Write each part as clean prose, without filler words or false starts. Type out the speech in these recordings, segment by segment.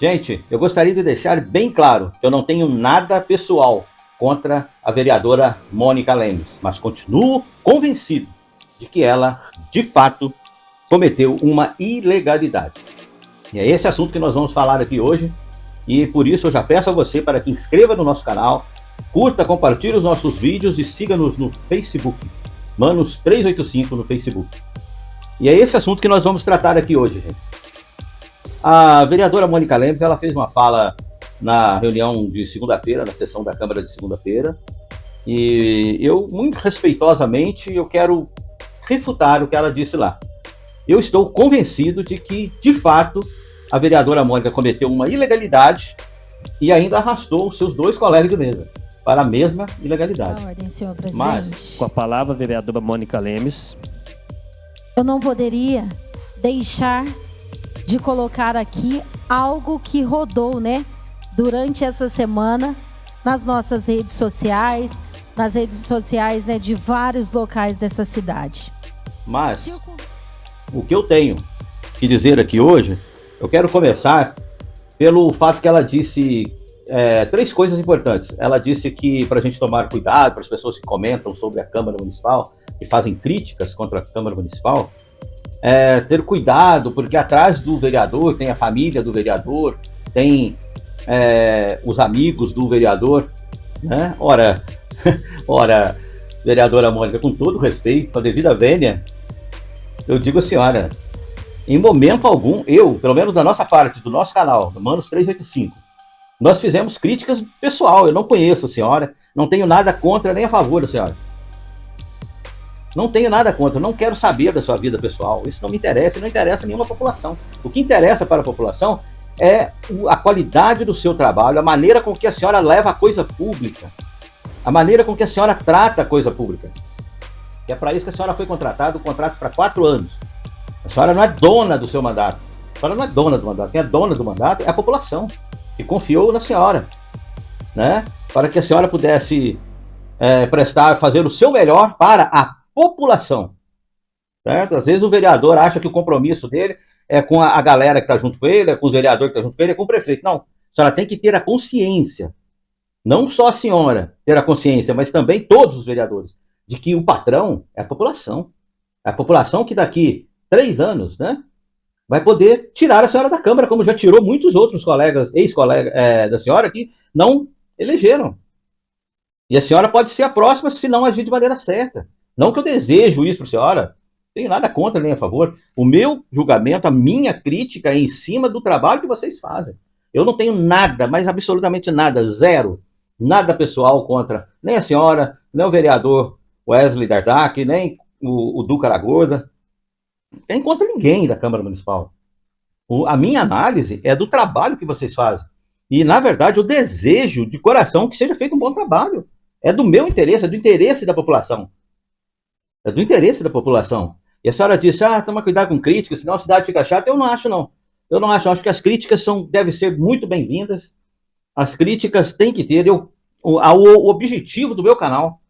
Gente, eu gostaria de deixar bem claro que eu não tenho nada pessoal contra a vereadora Mônica Lemes, mas continuo convencido de que ela, de fato, cometeu uma ilegalidade. E é esse assunto que nós vamos falar aqui hoje, e por isso eu já peço a você para que inscreva no nosso canal, curta, compartilhe os nossos vídeos e siga-nos no Facebook, Manos 385 no Facebook. E é esse assunto que nós vamos tratar aqui hoje, gente. A vereadora Mônica Lemes, ela fez uma fala na reunião de segunda-feira, na sessão da Câmara de segunda-feira, e eu, muito respeitosamente, eu quero refutar o que ela disse lá. Eu estou convencido de que, de fato, a vereadora Mônica cometeu uma ilegalidade e ainda arrastou os seus dois colegas de mesa para a mesma ilegalidade. Ordem, senhor presidente. Mas, com a palavra, a vereadora Mônica Lemes. Eu não poderia deixar de colocar aqui algo que rodou, né, durante essa semana nas nossas redes sociais, né, de vários locais dessa cidade. Mas o que eu tenho que dizer aqui hoje, eu quero começar pelo fato que ela disse três coisas importantes. Ela disse que para a gente tomar cuidado, para as pessoas que comentam sobre a Câmara Municipal, que fazem críticas contra a Câmara Municipal, ter cuidado, porque atrás do vereador tem a família do vereador, tem os amigos do vereador, né? Ora, vereadora Mônica, com todo respeito, com a devida vênia, eu digo a senhora, em momento algum, pelo menos da nossa parte, do nosso canal, do Manos 385, nós fizemos críticas pessoal. Eu não conheço a senhora, não tenho nada contra nem a favor da senhora. Não tenho nada contra, não quero saber da sua vida pessoal. Isso não me interessa e não interessa a nenhuma população. O que interessa para a população é a qualidade do seu trabalho, a maneira com que a senhora leva a coisa pública, a maneira com que a senhora trata a coisa pública. E é para isso que a senhora foi contratada, o contrato para 4 anos. A senhora não é dona do seu mandato. A senhora não é dona do mandato. Quem é dona do mandato é a população, que confiou na senhora, né? Para que a senhora pudesse fazer o seu melhor para a população, certo? Às vezes o vereador acha que o compromisso dele é com a galera que está junto com ele, é com os vereadores que estão junto com ele, é com o prefeito. Não, a senhora tem que ter a consciência, não só a senhora ter a consciência, mas também todos os vereadores, de que o patrão é a população. É a população que daqui 3 anos, né, vai poder tirar a senhora da Câmara, como já tirou muitos outros colegas, ex-colegas da senhora, que não elegeram. E a senhora pode ser a próxima se não agir de maneira certa. Não que eu desejo isso para a senhora, não tenho nada contra nem a favor. O meu julgamento, a minha crítica é em cima do trabalho que vocês fazem. Eu não tenho nada, mas absolutamente nada, zero, nada pessoal contra nem a senhora, nem o vereador Wesley Dardak, nem o Duca Aragorda, nem contra ninguém da Câmara Municipal. A minha análise é do trabalho que vocês fazem. E, na verdade, eu desejo de coração que seja feito um bom trabalho. É do meu interesse, é do interesse da população. É do interesse da população. E a senhora disse, toma cuidado com críticas, senão a cidade fica chata. Eu não acho, não. Eu não acho. Eu acho que as críticas devem ser muito bem-vindas. As críticas têm que ter. O objetivo do meu canal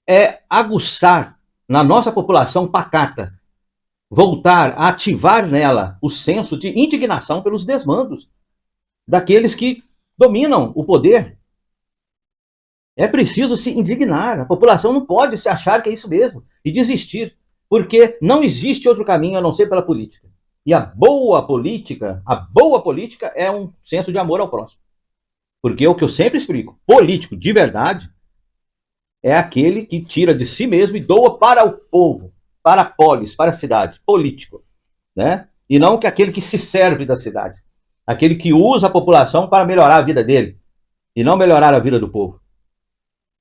é aguçar na nossa população pacata, voltar a ativar nela o senso de indignação pelos desmandos daqueles que dominam o poder. É preciso se indignar. A população não pode se achar que é isso mesmo e desistir, porque não existe outro caminho a não ser pela política. E a boa política é um senso de amor ao próximo. Porque é o que eu sempre explico, político de verdade é aquele que tira de si mesmo e doa para o povo, para a polis, para a cidade, político, né? E não que aquele que se serve da cidade, aquele que usa a população para melhorar a vida dele e não melhorar a vida do povo.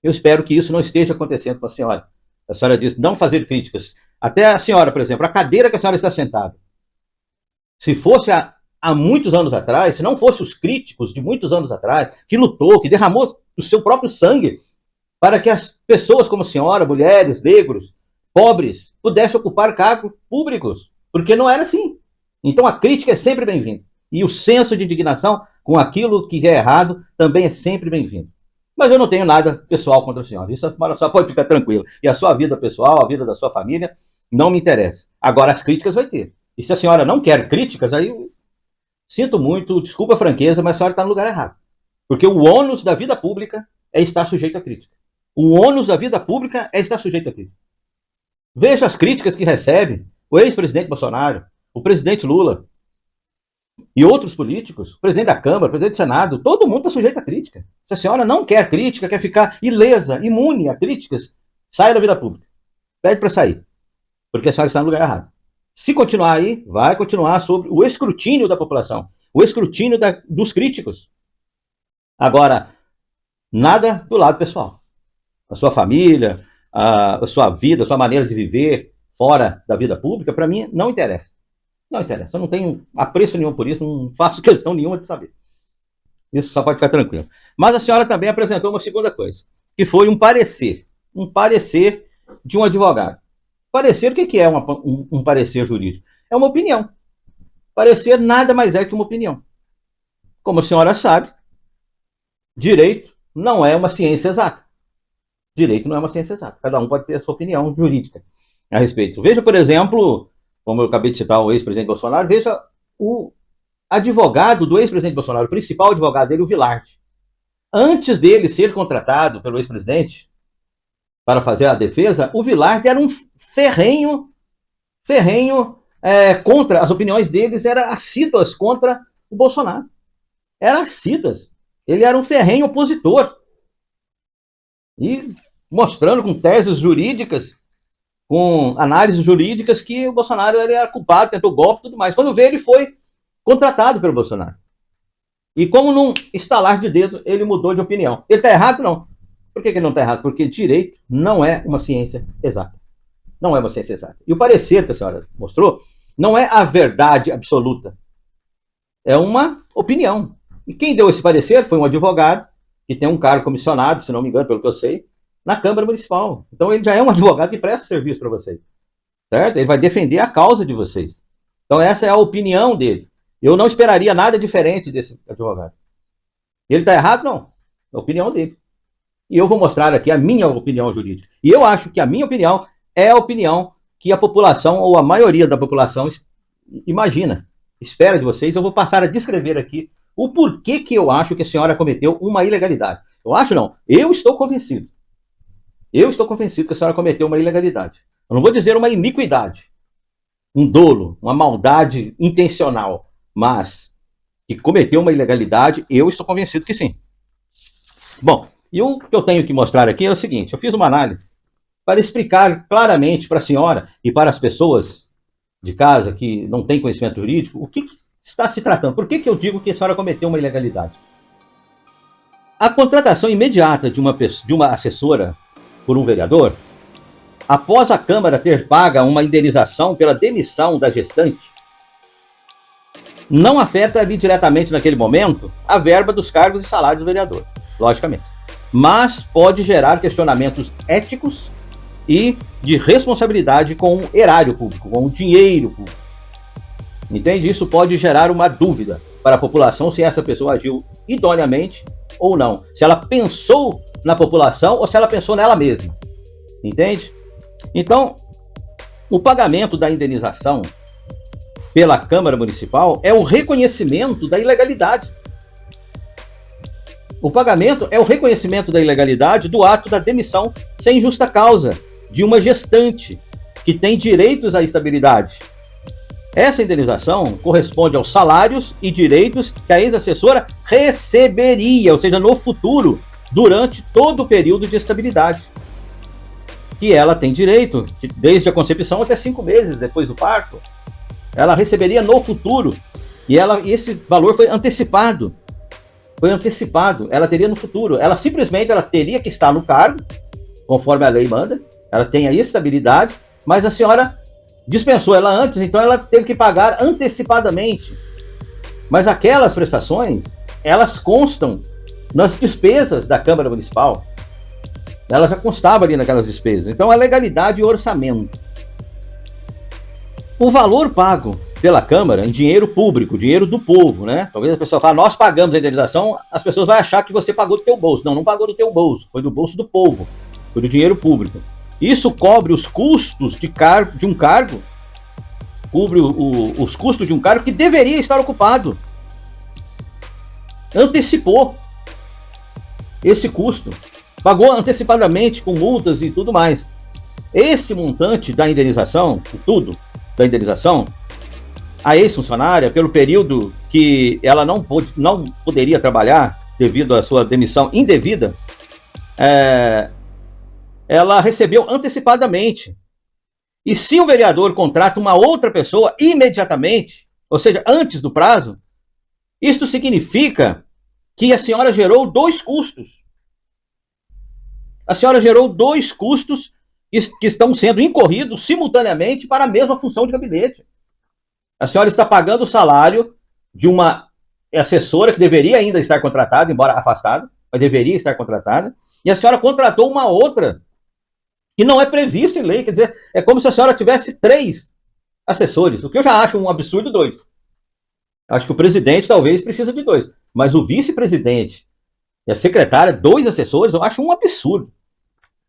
Eu espero que isso não esteja acontecendo com a senhora. A senhora disse não fazer críticas. Até a senhora, por exemplo, a cadeira que a senhora está sentada. Se fosse há muitos anos atrás, se não fosse os críticos de muitos anos atrás, que lutou, que derramou o seu próprio sangue para que as pessoas como a senhora, mulheres, negros, pobres, pudessem ocupar cargos públicos, porque não era assim. Então a crítica é sempre bem-vinda. E o senso de indignação com aquilo que é errado também é sempre bem-vindo. Mas eu não tenho nada pessoal contra a senhora. Isso a senhora só pode ficar tranquila. E a sua vida pessoal, a vida da sua família, não me interessa. Agora, as críticas vai ter. E se a senhora não quer críticas, aí sinto muito, desculpa a franqueza, mas a senhora está no lugar errado. Porque o ônus da vida pública é estar sujeito à crítica. O ônus da vida pública é estar sujeito à crítica. Veja as críticas que recebe o ex-presidente Bolsonaro, o presidente Lula e outros políticos, o presidente da Câmara, o presidente do Senado, todo mundo está sujeito à crítica. Se a senhora não quer crítica, quer ficar ilesa, imune a críticas, saia da vida pública. Pede para sair, porque a senhora está no lugar errado. Se continuar aí, vai continuar sob o escrutínio da população, o escrutínio dos críticos. Agora, nada do lado pessoal. A sua família, a sua vida, a sua maneira de viver fora da vida pública, para mim, não interessa. Não interessa. Eu não tenho apreço nenhum por isso, não faço questão nenhuma de saber. Isso só pode ficar tranquilo. Mas a senhora também apresentou uma segunda coisa, que foi um parecer de um advogado. Parecer, o que é um parecer jurídico? É uma opinião. Parecer nada mais é que uma opinião. Como a senhora sabe, direito não é uma ciência exata. Direito não é uma ciência exata. Cada um pode ter a sua opinião jurídica a respeito. Veja, por exemplo, como eu acabei de citar o ex-presidente Bolsonaro, veja o advogado do ex-presidente Bolsonaro, o principal advogado dele, o Vilardi. Antes dele ser contratado pelo ex-presidente para fazer a defesa, o Vilardi era um ferrenho contra, as opiniões deles eram assíduas contra o Bolsonaro. Eram assíduas. Ele era um ferrenho opositor. E mostrando com teses jurídicas, com análises jurídicas, que o Bolsonaro ele era culpado, tentou golpe e tudo mais. Quando veio, ele foi contratado pelo Bolsonaro. E como num estalar de dedo, ele mudou de opinião. Ele está errado? Não. Por que ele não está errado? Porque direito não é uma ciência exata. Não é uma ciência exata. E o parecer que a senhora mostrou não é a verdade absoluta. É uma opinião. E quem deu esse parecer foi um advogado que tem um cargo comissionado, se não me engano, pelo que eu sei, na Câmara Municipal. Então ele já é um advogado que presta serviço para vocês. Certo? Ele vai defender a causa de vocês. Então essa é a opinião dele. Eu não esperaria nada diferente desse advogado. Ele está errado? Não. É a opinião dele. E eu vou mostrar aqui a minha opinião jurídica. E eu acho que a minha opinião é a opinião que a população, ou a maioria da população, imagina, espera de vocês. Eu vou passar a descrever aqui o porquê que eu acho que a senhora cometeu uma ilegalidade. Eu acho não, eu estou convencido. Eu estou convencido que a senhora cometeu uma ilegalidade. Eu não vou dizer uma iniquidade, um dolo, uma maldade intencional, mas que cometeu uma ilegalidade, eu estou convencido que sim. Bom, e o que eu tenho que mostrar aqui é o seguinte, eu fiz uma análise para explicar claramente para a senhora e para as pessoas de casa que não têm conhecimento jurídico, o que está se tratando. Por que eu digo que a senhora cometeu uma ilegalidade? A contratação imediata de uma assessora por um vereador, após a Câmara ter paga uma indenização pela demissão da gestante, não afeta ali diretamente naquele momento a verba dos cargos e salários do vereador, logicamente. Mas pode gerar questionamentos éticos e de responsabilidade com o erário público, com o dinheiro público. Entende? Isso pode gerar uma dúvida para a população se essa pessoa agiu idoneamente ou não. Se ela pensou na população ou se ela pensou nela mesma. Entende? Então, o pagamento da indenização pela Câmara Municipal é o reconhecimento da ilegalidade. O pagamento é o reconhecimento da ilegalidade do ato da demissão sem justa causa de uma gestante que tem direitos à estabilidade. Essa indenização corresponde aos salários e direitos que a ex-assessora receberia, ou seja, no futuro, durante todo o período de estabilidade. Que ela tem direito, desde a concepção até 5 meses depois do parto. Ela receberia no futuro. E esse valor foi antecipado. Ela teria no futuro. Ela simplesmente teria que estar no cargo, conforme a lei manda. Ela tem a estabilidade, mas a senhora dispensou ela antes, então ela teve que pagar antecipadamente. Mas aquelas prestações, elas constam nas despesas da Câmara Municipal. Ela já constava ali naquelas despesas. Então, a legalidade e o orçamento. O valor pago pela Câmara em dinheiro público, dinheiro do povo, né? Talvez a pessoa fale, nós pagamos a indenização, as pessoas vão achar que você pagou do teu bolso. Não, não pagou do teu bolso, foi do bolso do povo, foi do dinheiro público. Isso cobre os custos de um cargo, cobre os custos de um cargo que deveria estar ocupado antecipou esse custo, pagou antecipadamente com multas e tudo mais. Esse montante da indenização, tudo da indenização, a ex-funcionária, pelo período que ela não poderia trabalhar devido à sua demissão indevida, ela recebeu antecipadamente. E se o vereador contrata uma outra pessoa imediatamente, ou seja, antes do prazo, isto significa que a senhora gerou dois custos. A senhora gerou dois custos que estão sendo incorridos simultaneamente para a mesma função de gabinete. A senhora está pagando o salário de uma assessora que deveria ainda estar contratada, embora afastada, mas deveria estar contratada, e a senhora contratou uma outra que não é prevista em lei. Quer dizer, é como se a senhora tivesse 3 assessores, o que eu já acho um absurdo 2. Acho que o presidente talvez precisa de 2, mas o vice-presidente e a secretária, 2 assessores, eu acho um absurdo.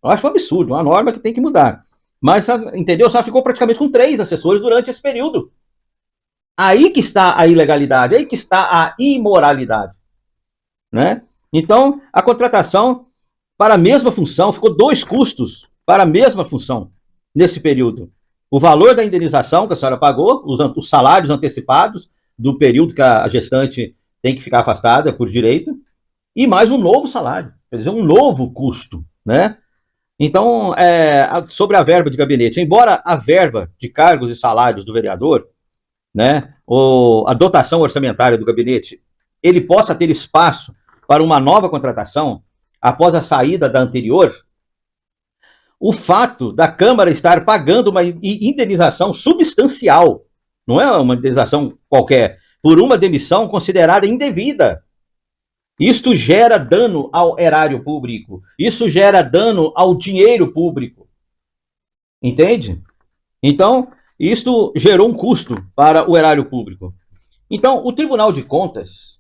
Eu acho um absurdo, uma norma que tem que mudar. Mas, entendeu? Só ficou praticamente com 3 assessores durante esse período. Aí que está a ilegalidade, aí que está a imoralidade, né? Então, a contratação para a mesma função, ficou 2 custos para a mesma função nesse período. O valor da indenização que a senhora pagou, os salários antecipados do período que a gestante tem que ficar afastada por direito, e mais um novo salário, quer dizer, um novo custo, né? Então, sobre a verba de gabinete, embora a verba de cargos e salários do vereador, né, a dotação orçamentária do gabinete, ele possa ter espaço para uma nova contratação após a saída da anterior, o fato da Câmara estar pagando uma indenização substancial, não é uma indenização qualquer, por uma demissão considerada indevida. Isto gera dano ao erário público, isso gera dano ao dinheiro público. Entende? Então, isto gerou um custo para o erário público. Então, o Tribunal de Contas,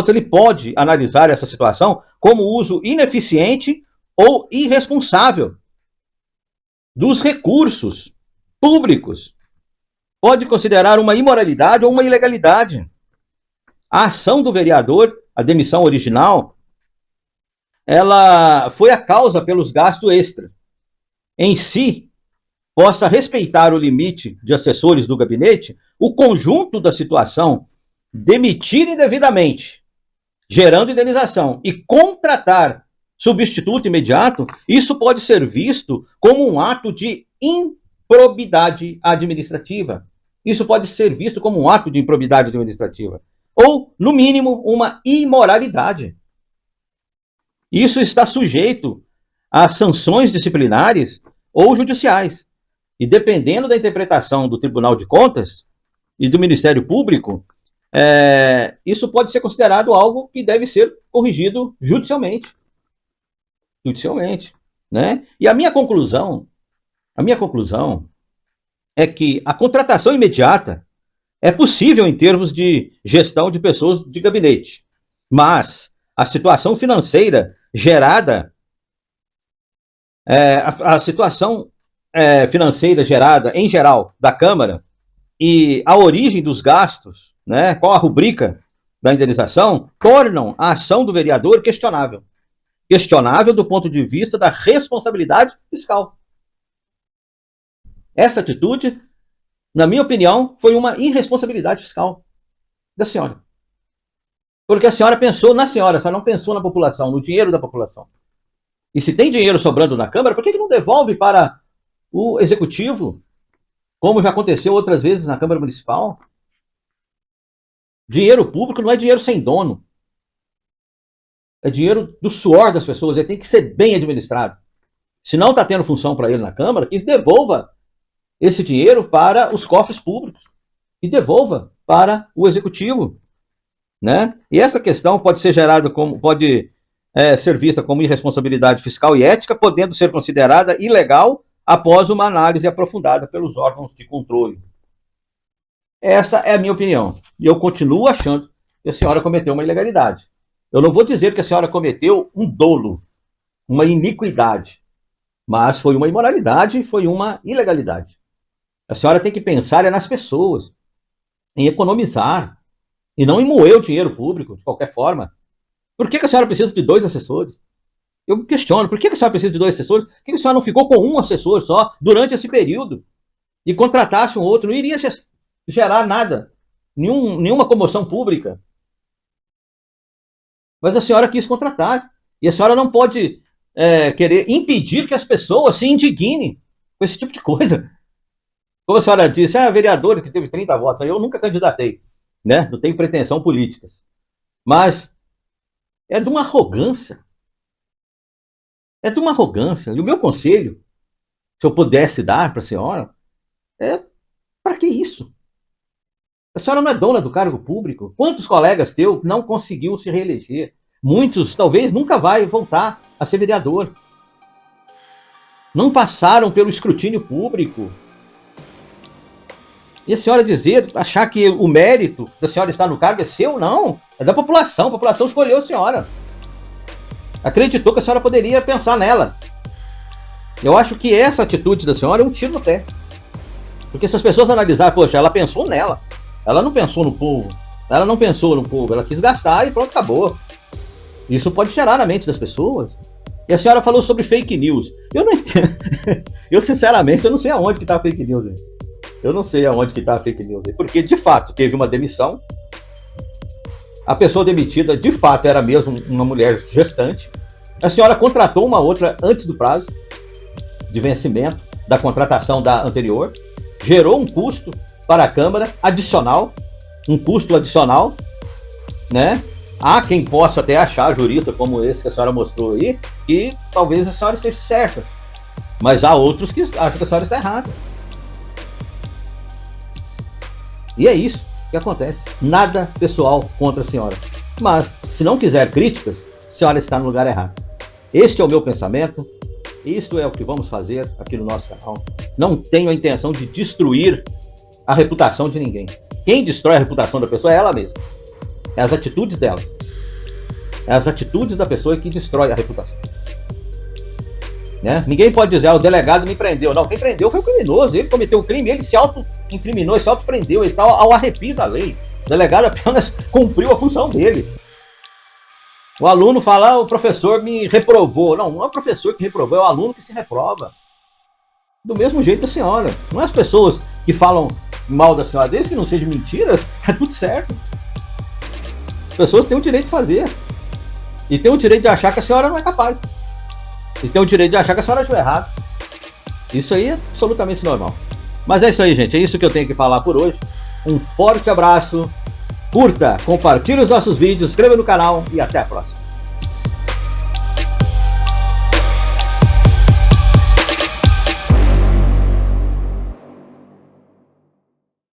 ele pode analisar essa situação como uso ineficiente ou irresponsável dos recursos públicos. Pode considerar uma imoralidade ou uma ilegalidade. A ação do vereador, a demissão original, ela foi a causa pelos gastos extras. Em si, possa respeitar o limite de assessores do gabinete, o conjunto da situação, demitir indevidamente, gerando indenização, e contratar substituto imediato, isso pode ser visto como um ato de improbidade administrativa. Isso pode ser visto como um ato de improbidade administrativa. Ou, no mínimo, uma imoralidade. Isso está sujeito a sanções disciplinares ou judiciais. E dependendo da interpretação do Tribunal de Contas e do Ministério Público, isso pode ser considerado algo que deve ser corrigido judicialmente. Né? E a minha conclusão é que a contratação imediata é possível em termos de gestão de pessoas de gabinete, mas a situação financeira gerada, a situação financeira gerada em geral da Câmara e a origem dos gastos, né, qual a rubrica da indenização, tornam a ação do vereador questionável. Questionável do ponto de vista da responsabilidade fiscal. Essa atitude, na minha opinião, foi uma irresponsabilidade fiscal da senhora. Porque a senhora pensou na senhora, a senhora não pensou na população, no dinheiro da população. E se tem dinheiro sobrando na Câmara, por que não devolve para o Executivo, como já aconteceu outras vezes na Câmara Municipal? Dinheiro público não é dinheiro sem dono. É dinheiro do suor das pessoas, ele tem que ser bem administrado. Se não está tendo função para ele na Câmara, que devolva esse dinheiro para os cofres públicos e devolva para o Executivo, né? E essa questão pode ser gerada ser vista como irresponsabilidade fiscal e ética, podendo ser considerada ilegal após uma análise aprofundada pelos órgãos de controle. Essa é a minha opinião. E eu continuo achando que a senhora cometeu uma ilegalidade. Eu não vou dizer que a senhora cometeu um dolo, uma iniquidade, mas foi uma imoralidade, foi uma ilegalidade. A senhora tem que pensar nas pessoas, em economizar, e não em moer o dinheiro público, de qualquer forma. Por que a senhora precisa de 2 assessores? Eu me questiono, por que a senhora precisa de 2 assessores? Por que a senhora não ficou com um assessor só durante esse período? E contratasse um outro? Não iria gerar nada, nenhuma comoção pública. Mas a senhora quis contratar. E a senhora não pode querer impedir que as pessoas se indignem com esse tipo de coisa. Como a senhora disse, vereador que teve 30 votos, eu nunca candidatei, né? Não tenho pretensão política. Mas é de uma arrogância. É de uma arrogância. E o meu conselho, se eu pudesse dar para a senhora, para que isso? A senhora não é dona do cargo público. Quantos colegas teus não conseguiu se reeleger? Muitos, talvez, nunca vai voltar a ser vereador. Não passaram pelo escrutínio público. E a senhora achar que o mérito da senhora estar no cargo é seu? Não. É da população. A população escolheu a senhora. Acreditou que a senhora poderia pensar nela. Eu acho que essa atitude da senhora é um tiro no pé. Porque se as pessoas analisarem, poxa, ela pensou nela. Ela não pensou no povo. Ela não pensou no povo. Ela quis gastar e pronto, acabou. Isso pode gerar na mente das pessoas. E a senhora falou sobre fake news. Eu não entendo. Eu, sinceramente, eu não sei aonde que tá a fake news aí. Eu não sei aonde que tá a fake news aí. Porque, de fato, teve uma demissão. A pessoa demitida, de fato, era mesmo uma mulher gestante. A senhora contratou uma outra antes do prazo de vencimento da contratação da anterior. Gerou um custo para a Câmara adicional. Um custo adicional, né? Há quem possa até achar, jurista como esse que a senhora mostrou aí, que talvez a senhora esteja certa. Mas há outros que acham que a senhora está errada. E é isso que acontece. Nada pessoal contra a senhora. Mas, se não quiser críticas, a senhora está no lugar errado. Este é o meu pensamento. Isto é o que vamos fazer aqui no nosso canal. Não tenho a intenção de destruir a reputação de ninguém. Quem destrói a reputação da pessoa é ela mesma. É as atitudes dela. É as atitudes da pessoa que destrói a reputação. Né? Ninguém pode dizer, o delegado me prendeu. Não, quem prendeu foi o criminoso. Ele cometeu o crime, ele se auto-incriminou, se auto-prendeu. Ele está ao arrepio da lei. O delegado apenas cumpriu a função dele. O aluno fala, o professor me reprovou. Não é o professor que reprovou, é o aluno que se reprova. Do mesmo jeito da senhora. Não é as pessoas que falam mal da senhora, desde que não seja mentira, tá tudo certo. As pessoas têm o direito de fazer. E têm o direito de achar que a senhora não é capaz. E têm o direito de achar que a senhora agiu errado. Isso aí é absolutamente normal. Mas é isso aí, gente. É isso que eu tenho que falar por hoje. Um forte abraço. Curta, compartilhe os nossos vídeos, inscreva no canal e até a próxima.